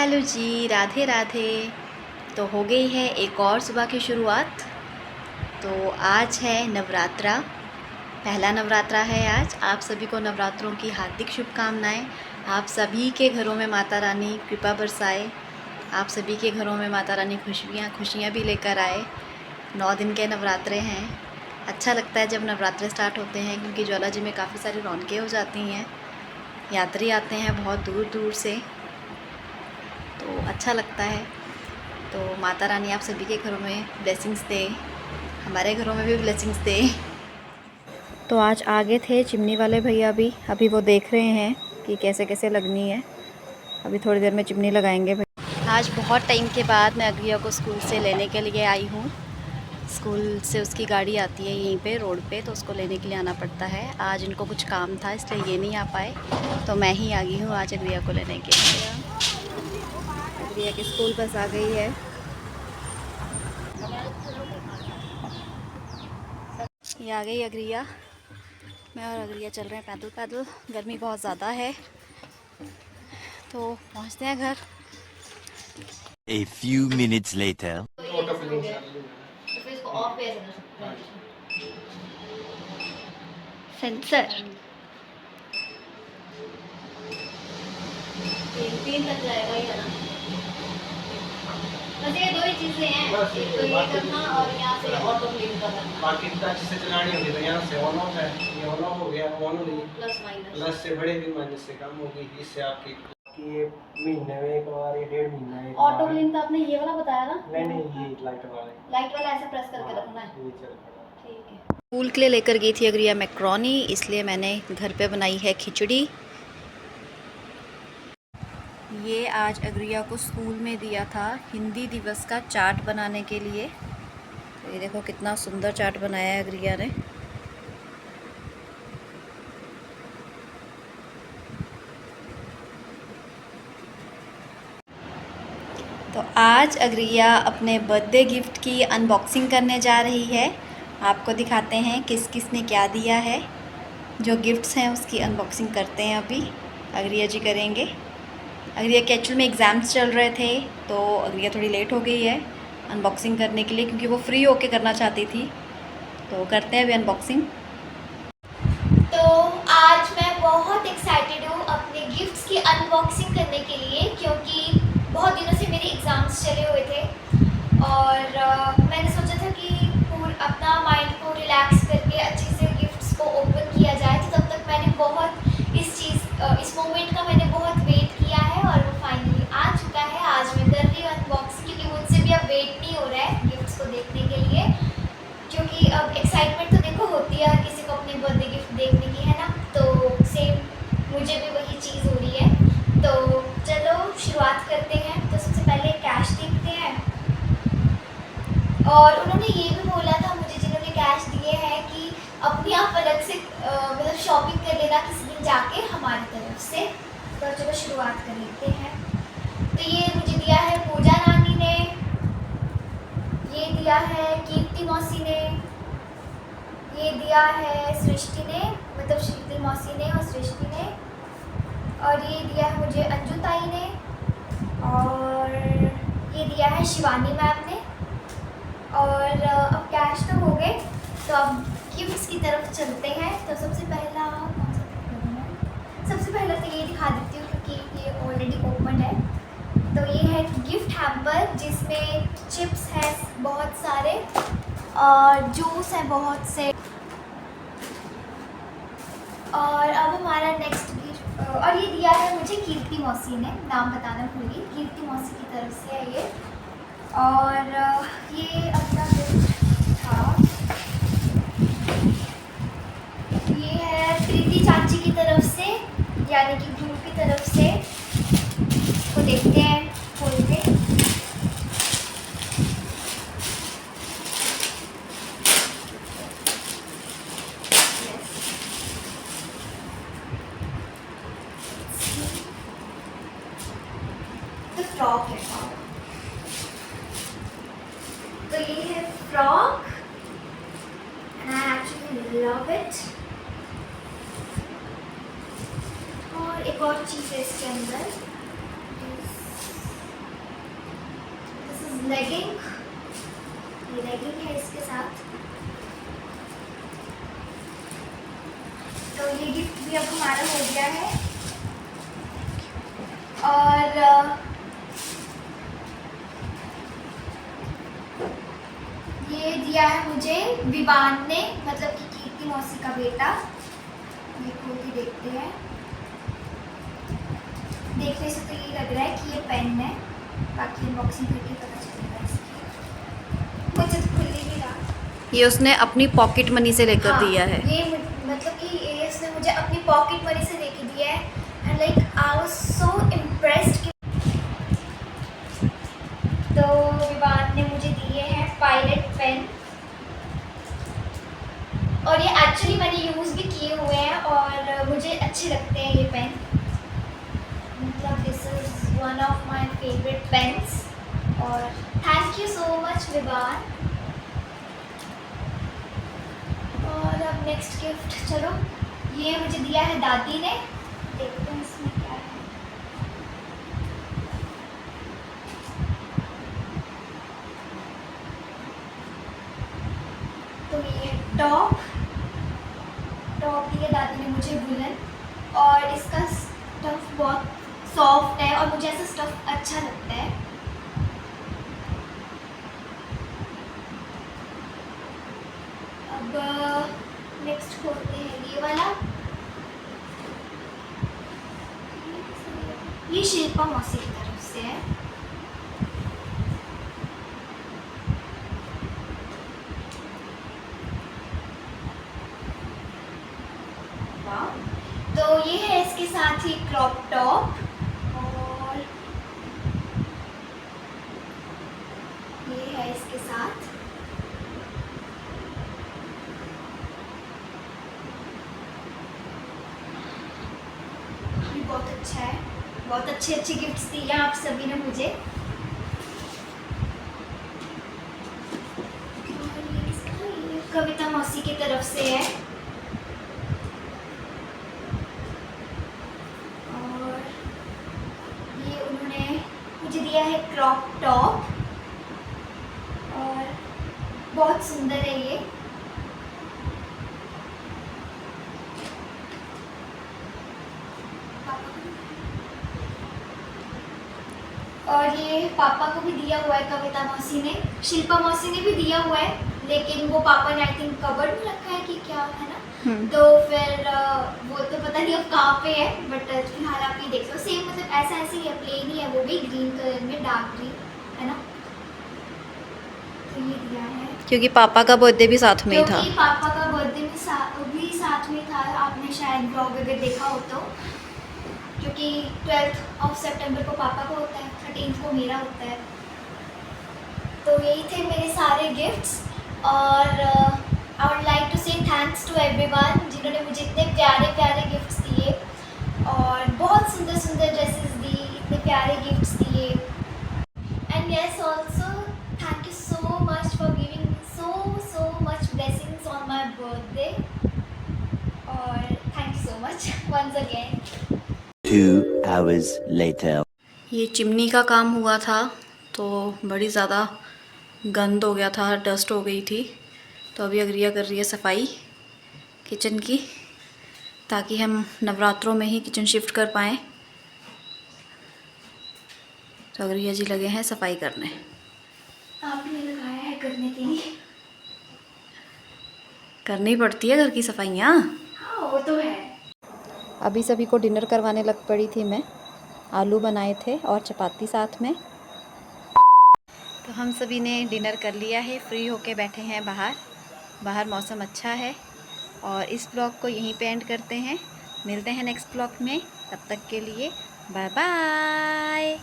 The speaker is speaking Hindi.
हेलो जी, राधे राधे। तो हो गई है एक और सुबह की शुरुआत। तो आज है नवरात्रा, पहला नवरात्रा है आज। आप सभी को नवरात्रों की हार्दिक शुभकामनाएं। आप सभी के घरों में माता रानी कृपा बरसाए, आप सभी के घरों में माता रानी खुशियाँ भी लेकर आए। 9 दिन के नवरात्रे हैं। अच्छा लगता है जब नवरात्रे स्टार्ट होते हैं, क्योंकि ज्वाला जी में काफ़ी सारी रौनकें हो जाती हैं, यात्री आते हैं बहुत दूर दूर से, तो अच्छा लगता है। तो माता रानी आप सभी के घरों में ब्लेसिंग्स दे, हमारे घरों में भी ब्लेसिंग्स दे। तो आज आगे थे चिमनी वाले भैया भी, अभी वो देख रहे हैं कि कैसे कैसे लगनी है। अभी थोड़ी देर में चिमनी लगाएंगे भैया। आज बहुत टाइम के बाद मैं अग्रिया को स्कूल से लेने के लिए आई हूँ। स्कूल से उसकी गाड़ी आती है यहीं पे रोड पे, तो उसको लेने के लिए आना पड़ता है। आज इनको कुछ काम था इसलिए ये नहीं आ पाए, तो मैं ही आ गई हूँ आज अग्रिया को लेने के लिए। अग्रिया की स्कूल बस आ गई है। ये आ गई अग्रिया। मैं और अग्रिया चल रहे हैं पैदल पैदल, गर्मी बहुत ज़्यादा है, तो पहुँचते हैं घर। A few minutes later. Sensor 3 तक जाएगा ही है ना। बस ये 2 ही चीज़ें हैं, एक तो ये करना और यहाँ से ऑटो क्लीन करना। बाकी टच से चलानी होगी तो यहाँ से ऑन ऑफ है, ये ऑन ऑफ हो गया, ऑन नहीं, प्लस माइनस, प्लस से बढ़ेगी माइनस से कम होगी। इससे आपकी ये महीने में एक बार, ये 1.5 महीना एक ऑटो क्लीन तो आपने ये वाला बताया ना? नहीं, ये लाइट वाला ऐसे प्रेस करके रखना है। ये चल पड़ा। ठीक है। स्कूल के लिए लेकर गई थी अग्रिया मैक्रोनी, इसलिए मैंने घर पे बनाई है खिचड़ी। ये आज अग्रिया को स्कूल में दिया था हिंदी दिवस का चार्ट बनाने के लिए। तो ये देखो कितना सुंदर चार्ट बनाया है अग्रिया ने। तो आज अग्रिया अपने बर्थडे गिफ्ट की अनबॉक्सिंग करने जा रही है। आपको दिखाते हैं किस किस ने क्या दिया है। जो गिफ्ट्स हैं उसकी अनबॉक्सिंग करते हैं अभी, अग्रिया जी करेंगे। अग्रिया के एक्चुअल में एग्ज़ाम्स चल रहे थे, तो अग्रिया थोड़ी लेट हो गई है अनबॉक्सिंग करने के लिए, क्योंकि वो फ्री होके करना चाहती थी। तो करते हैं अभी अनबॉक्सिंग। तो आज मैं बहुत एक्साइटेड हूँ अपने गिफ्ट्स की अनबॉक्सिंग करने के लिए, क्योंकि बहुत दिनों से मेरे एग्ज़ाम्स चले हुए थे और मैंने सोचा था कि अपना माइंड को रिलैक्स करके अच्छे से गिफ्ट्स को ओपन किया जाए। तो तब तक मैंने बहुत इस मोमेंट का मैंने बहुत वेट किया है और वो फाइनली आ चुका है। आज मैं कर रही हूँ अनबॉक्सिंग, क्योंकि मुझसे भी अब वेट नहीं हो रहा है गिफ्ट्स को देखने के लिए, क्योंकि अब एक्साइटमेंट तो देखो होती है हर किसी को अपने बर्थडे गिफ्ट देखने की, है ना। तो सेम मुझे भी वही चीज़ हो रही है। तो चलो शुरुआत करते हैं। तो सबसे पहले कैश देखते हैं, और उन्होंने ये भी बोला था मुझे, जिन्होंने कैश दिए हैं, कि अपनी आप अलग से मतलब शॉपिंग कर लेना किसी दिन जाके हमारी तरफ से। तो चलो शुरुआत कर लेते हैं। तो ये मुझे दिया है पूजा नानी ने, ये दिया है कीर्ति मौसी ने, ये दिया है सृष्टि ने, मतलब शीतल मौसी ने और सृष्टि ने, और ये दिया है मुझे अंजू ताई ने, और ये दिया है शिवानी मैम ने। और अब कैश तो हो गए, तो अब गिफ्ट्स की तरफ चलते हैं। तो सबसे पहला कौन सा दिखाऊं मैं? सबसे पहला तो ये दिखा देती हूँ, क्योंकि ये ऑलरेडी ओपन है। तो ये है गिफ्ट हैम्पर, जिसमें चिप्स है बहुत सारे और जूस है बहुत से। और अब हमारा नेक्स्ट गिफ्ट, और ये दिया है मुझे कीर्ति मौसी ने, नाम बताना भूल गई, कीर्ति मौसी की तरफ से है ये। और ये अपना गिफ्ट था, ये है प्रीति चाची की तरफ से, यानी कि ध्रुव की तरफ से। इसको देखते हैं खोल के। तो फ्रॉक है, तो ये है frock, and I actually love it. और एक और चीज़ है इसके अंदर, लेगिंग, ये लेगिंग है इसके साथ। तो ये गिफ्ट भी अब हमारा हो गया है। और ये दिया है मुझे विवान ने, मतलब कि कीर्ति मौसी का बेटा। ये खोल के देखते हैं। देखने से तो ये लग रहा है कि ये पेन है, बाकी अनबॉक्सिंग करके पता चलेगा इसकी। मुझे तो खुल ही नहीं रहा। ये उसने अपनी पॉकेट मनी से लेकर हाँ, दिया है। ये मतलब कि ये इसने मुझे अपनी पॉकेट मनी से लेके दिया है। And like I was so impressed. तो विवान ने मुझे दिए हैं पायलट पेन, और ये एक्चुअली मैंने यूज़ भी किए हुए हैं और मुझे अच्छे लगते हैं ये पेन। मतलब this is one of my favourite pens. और thank you so much Vivaan. और अब नेक्स्ट गिफ्ट, चलो ये मुझे दिया है दादी ने। देखते हैं इसमें क्या है। तो ये टॉप दिया दादी ने मुझे वुलन, और इसका स्टफ बहुत सॉफ्ट है और मुझे ऐसा स्टफ अच्छा लगता है। अब नेक्स्ट खोलते हैं ये वाला। ये शिल्पा मौसी की तरफ से है। तो ये है इसके साथ ही क्रॉप टॉप, और ये है इसके साथ। ये बहुत अच्छा है, बहुत अच्छे गिफ्ट्स दिए आप सभी ने मुझे। और ये कविता मौसी की तरफ से है। मुझे दिया है क्रॉप टॉप, और बहुत सुंदर है ये। और ये पापा को भी दिया हुआ है कविता मौसी ने। शिल्पा मौसी ने भी दिया हुआ है, लेकिन वो पापा ने आई थिंक कबर्ड में रखा है कि क्या है ना। तो फिर वो तो पता नहीं अब कहाँ पे है, बट फिलहाल आप ये देख लो। सेम मतलब ऐसा ही है, प्लेन ही है, वो भी ग्रीन कलर में, डार्क ग्रीन है ना। तो ये दिया है क्योंकि पापा का बर्थडे भी साथ में ही था। क्योंकि पापा का बर्थडे भी साथ में था। आपने शायद ब्लॉग अगर देखा हो तो, क्योंकि 12 सितंबर को पापा को होता है, 13 को मेरा होता है। तो यही थे मेरे सारे गिफ्ट्स। और आई वुड लाइक टू से थैंक्स टू एवरीवन जिन्होंने मुझे इतने प्यारे गिफ्ट्स दिए, और बहुत सुंदर ड्रेसेस दी, इतने प्यारे गिफ्ट्स दिए। And yes also thank you so much for giving so much blessings on my birthday, और thank you so much once again. 2 hours later. ये चिमनी का काम हुआ था, तो बड़ी ज़्यादा गंद हो गया था, डस्ट हो गई थी। तो अभी अग्रिया कर रही है सफाई किचन की, ताकि हम नवरात्रों में ही किचन शिफ्ट कर पाएँ। तो अग्रिया जी लगे हैं सफाई करने। आपने लगाया है करने के लिए? करनी पड़ती है घर की सफाइयाँ। हाँ वो तो है। अभी सभी को डिनर करवाने लग पड़ी थी मैं। आलू बनाए थे और चपाती साथ में। तो हम सभी ने डिनर कर लिया है, फ्री होके बैठे हैं बाहर मौसम अच्छा है। और इस ब्लॉग को यहीं पे एंड करते हैं। मिलते हैं नेक्स्ट ब्लॉग में, तब तक के लिए बाय बाय।